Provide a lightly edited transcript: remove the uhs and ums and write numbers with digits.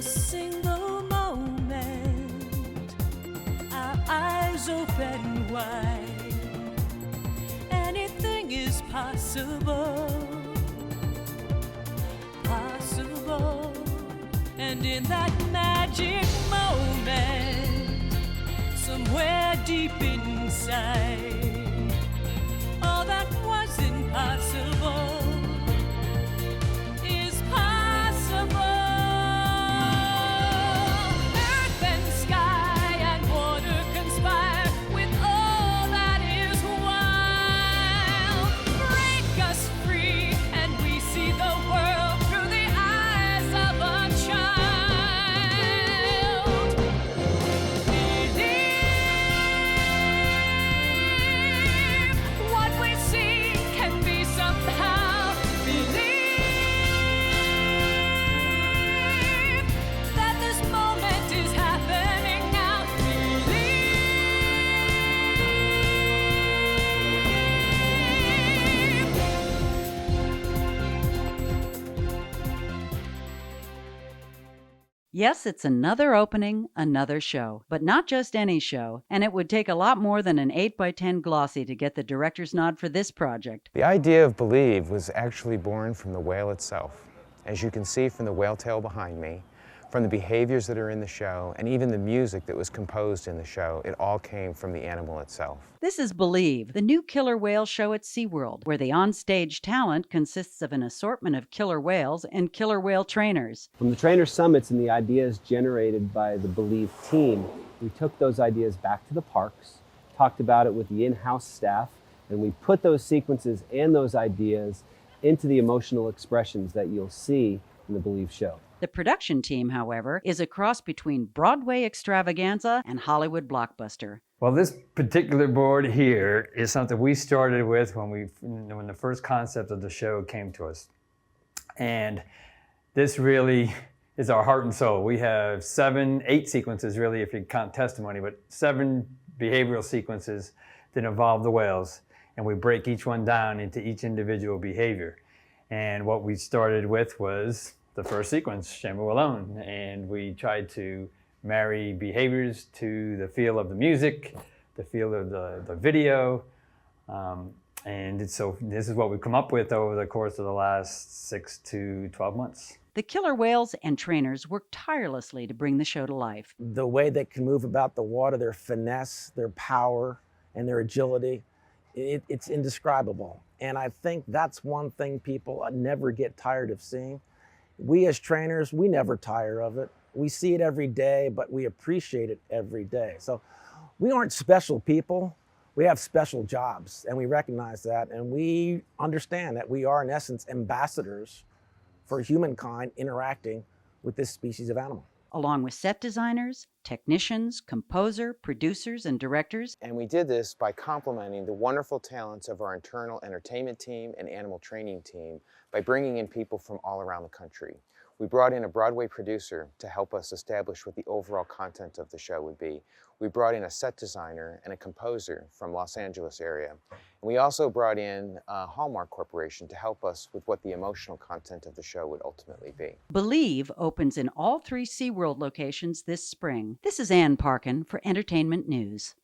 single moment, our eyes open wide. Anything is possible, possible. And in that magic moment, somewhere deep inside, all that was impossible is possible. Earth and sky and water conspire with all that is wild. Break us free and we see the world through the eyes of a child. Believe what we see can be somehow. Believe that this moment is happening now. Yes, it's another opening, another show, but not just any show, and it would take a lot more than an 8x10 glossy to get the director's nod for this project. The idea of Believe was actually born from the whale itself. As you can see from the whale tail behind me, from the behaviors that are in the show, and even the music that was composed in the show, it all came from the animal itself. This is Believe, the new killer whale show at SeaWorld, where the onstage talent consists of an assortment of killer whales and killer whale trainers. From the trainer summits and the ideas generated by the Believe team, we took those ideas back to the parks, talked about it with the in-house staff, and we put those sequences and those ideas into the emotional expressions that you'll see in the Believe show. The production team, however, is a cross between Broadway extravaganza and Hollywood blockbuster. Well, this particular board here is something we started with when the first concept of the show came to us. And this really is our heart and soul. We have 8 sequences really, if you count testimony, but 7 behavioral sequences that involve the whales. And we break each one down into each individual behavior. And what we started with was the first sequence, Shamu Alone. And we tried to marry behaviors to the feel of the music, the feel of the video. So this is what we've come up with over the course of the last 6 to 12 months. The killer whales and trainers work tirelessly to bring the show to life. The way they can move about the water, their finesse, their power, and their agility, it's indescribable. And I think that's one thing people never get tired of seeing. We as trainers, we never tire of it. We see it every day, but we appreciate it every day. So we aren't special people. We have special jobs, and we recognize that, and we understand that we are, in essence, ambassadors for humankind interacting with this species of animal. Along with set designers, technicians, composer, producers, and directors. And we did this by complementing the wonderful talents of our internal entertainment team and animal training team by bringing in people from all around the country. We brought in a Broadway producer to help us establish what the overall content of the show would be. We brought in a set designer and a composer from Los Angeles area. And we also brought in Hallmark Corporation to help us with what the emotional content of the show would ultimately be. Believe opens in all 3 SeaWorld locations this spring. This is Ann Parkin for Entertainment News.